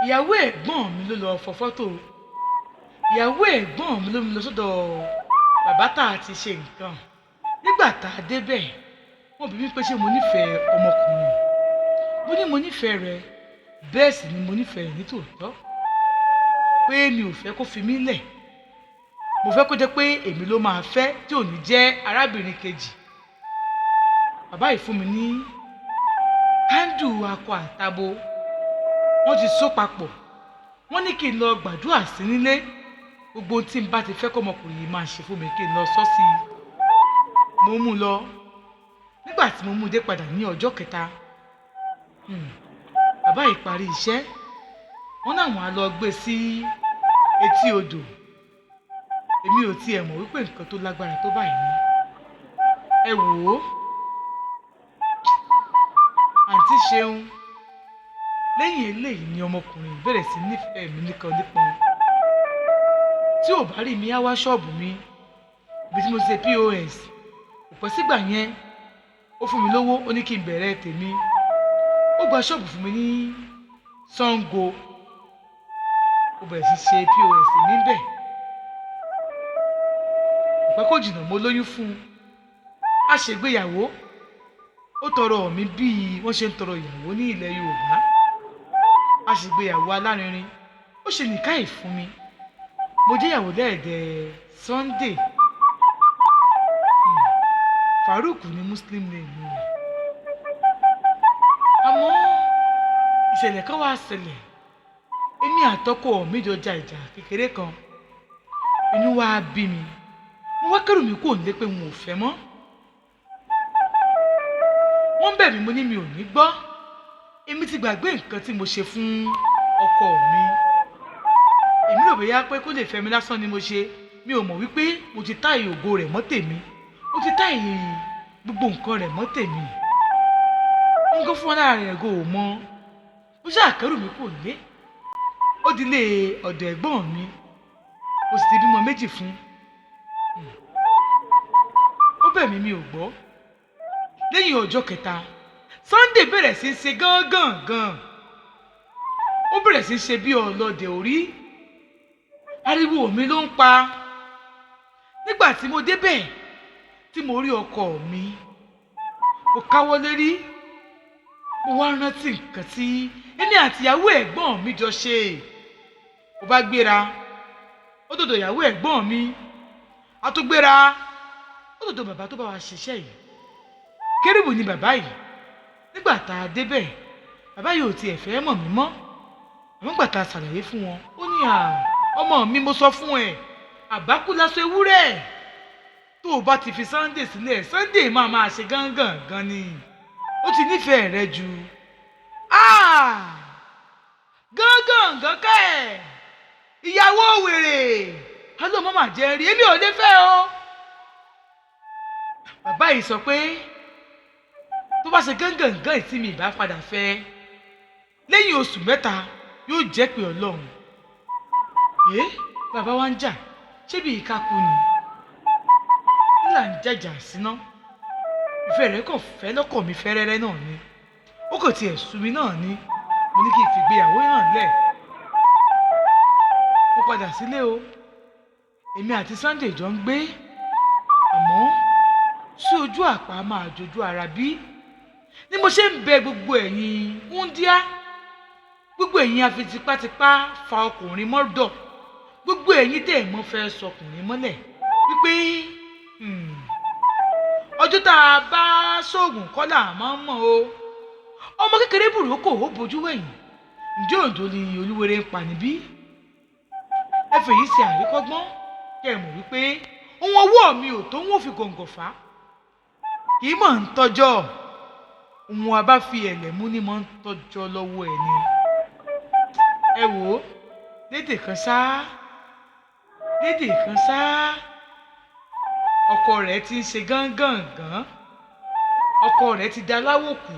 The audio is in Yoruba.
ìyàwó ẹ̀gbọ́n mi ló lọ fọ fọ́tò. Ìyàwó ẹ̀gbọ́n mi ló mú lọ sọ́dọ̀ bàbá tá a ti ṣe nǹkan. Nígbà tá a débẹ̀ wọ́n bi mí pé ṣé mo nífẹ̀ẹ́ ọmọkùnrin. Mo ní mo nífẹ̀ẹ́ rẹ̀, bẹ́ẹ̀ sì ni mo nífẹ̀ẹ́ rẹ̀ nítòótọ́, pé mi ò fẹ́ kó fi mí lẹ̀. Mo fẹ́ kó jẹ́ pé èmi ló máa fẹ́ tí ò ní jẹ́ arábìnrin kejì. Bàbá yìí fún mi ní kándù akọ àtabo, wọ́n ti so papọ̀. Wọ́n ní kí n lọ gbàdúrà sí nílé, gbogbo tí n bá ti fẹ́ kọ́mọkùnrin yìí máa ṣe fún mi kí n lọ sọ sí i. Mo mú lọ. Nígbà tí mo mú dé padà ní ọjọ́ kẹta, bàbá yìí parí iṣẹ́, wọ́n náà wọ́n á lọ gbé sí etí odò. Èmi ò tiẹ̀ mọ̀ wípé nǹkan tó lágbára tó báyìí ni. Ẹ wò ó, àǹtí Ṣeun, lẹ́yìn eléyìí ni ọmọkùnrin bẹ̀rẹ̀ sí nífẹ̀ẹ́ mi nìkan nípọn. Tí ò bá rí mi á wá ṣọ́ọ̀bù mi ibi tí mo ṣe POS. Kò pẹ́ sígbà yẹn ó fún mi lówó, ó ní kí n bẹ̀rẹ̀ tèmi. Ó gba ṣọ́ọ̀bù fún mi ní Sango. Ó bẹ̀rẹ̀ sí ṣe POS níbẹ̀. Ìpẹ́ kò jìnnà mo lóyún fún un. A ṣègbéyàwó. Ó tọrọ mi bí wọ́n ṣe ń tọrọ ìyàwó ní ilẹ̀ Yorùbá. A ṣègbéyàwó alárinrin. Ó ṣe nìkáì fún mi. Mo jẹ́ ìyàwó lẹ́ẹ̀dẹ̀ Sunday. Farouk ni Muslim name mi. Àmọ́ ìṣẹ̀lẹ̀ kan wá ṣẹlẹ̀. Èmi àtọkọ mi jọ ja ìjà kékeré kan. Inú wa bí mi. Mo wá kẹ́rù mi kúrò nílé pé n ò fẹ́ mọ́. Wọ́n bẹ̀ mí, mo ní mi ò ní gbọ́. Èmi ti gbàgbé nǹkan tí mo ṣe fún ọkọ mi. Èmi rò bóyá pé kó lè fẹ́ mi lásán ni mo ṣe. Mi ò mọ̀ wípé mo ti táyì ògo rẹ̀ mọ́ tèmi. Mo ti táyì gbogbo nǹkan rẹ̀ mọ́ tèmi. Nǹkan fún wọn lára rẹ̀ gò mọ́. Mo ṣáà kẹ́rù mi kúrò nílé. Ó di ilé ọ̀dọ̀ ẹ̀gbọ́n mi. Mo sì ti bímọ méjì fún. Ó bẹ̀ mí, mi ò gbọ́. Lẹ́yìn ọjọ́ kẹta, Sunday bẹ̀rẹ̀ sí í ṣe gángan. Ó bẹ̀rẹ̀ sí í ṣe bí ọlọ́dẹ orí. Ariwo mi ló ń pa. Nígbà tí mo débẹ̀, tí mo rí ọkọ mi, mo káwọ́ lérí. Mo wá rántí nǹkan tí èmi àti ìyàwó ẹ̀gbọ́n mi jọ ṣe. Mo bá gbéra, ó dọ̀dọ̀ ìyàwó ẹ̀gbọ́n mi. A tún gbéra, ó dọ̀dọ̀ bàbá tó bá wa ṣiṣẹ́ yìí. Kérúbù ni bàbá yìí. Nígbà tá a débẹ̀, bàbá yìí ò tiẹ̀ fẹ́ mọ̀ mí mọ́. Àmọ́ nígbà tá a ṣàlàyé fún wọn, ó ní ọmọ mi, mo sọ fún ẹ, àbákú láṣọ ewúrẹ́. Tó o bá ti fi Sunday sílẹ̀, Sunday máa ṣe gángan ni. Ó ti nífẹ̀ẹ́ rẹ jù. Gángan kẹ́, ìyàwó wèrè. Ọlọ́mọ mà jẹ́ rí, èmi ò lè fẹ́ o. Bàbá yìí sọ pé tó bá ṣe gángan tí mi ìbá padà fẹ́, lẹ́yìn oṣù mẹ́ta yóò jẹ́ pé Ọlọ́run. Bàbá wa ń jà, ṣé bí ìka kú ni? Nílà ń jàjà síná. Ìfẹ́ rẹ̀ kàn fẹ́ lọ́kọ̀ mi fẹ́rẹ́rẹ́ náà ni. Ó kàn tiẹ̀ sú mi náà ni. Mo ní kí n fìgbéyàwó náà lẹ̀. Mo padà sílé o. Èmi àti Sunday jọ ń gbé. Àmọ́ sí ojú àpá máa jojú ara bí. Ni mo ṣe ń bẹ gbogbo ẹ̀yin wúndíá, gbogbo ẹ̀yin afi tipátipá fa ọkùnrin mọ́dọ̀, gbogbo ẹ̀yin tẹ̀ mọ́ fẹ́ sọkùnrin mọ́lẹ̀ wípé ọjọ́ tá a bá ṣoògùn kọ́là máa ń mọ̀ o. Ọmọ kékeré burúkú ó bojú wẹ̀yìn. Ǹjẹ́ òjò ni olúwere ń pa níbí? Ẹ fèyí ṣe àríkọ́gbọ́n kẹ́ ẹ mọ̀ wípé ohun ọwọ́ mi ò tó ń wò fi gọ̀ǹgọ̀ fà. Kì í mọ̀ ń tọ́jọ́. Ohun a bá fi ẹ̀lẹ̀ mú ni mọ̀ ń tọ́jọ́ lọ́wọ́ ẹ̀ ni. Ẹ wò ó, lédè kan sá. Ọkọ rẹ̀ ti ń ṣe gángan. Ọkọ rẹ̀ ti da láwòkù.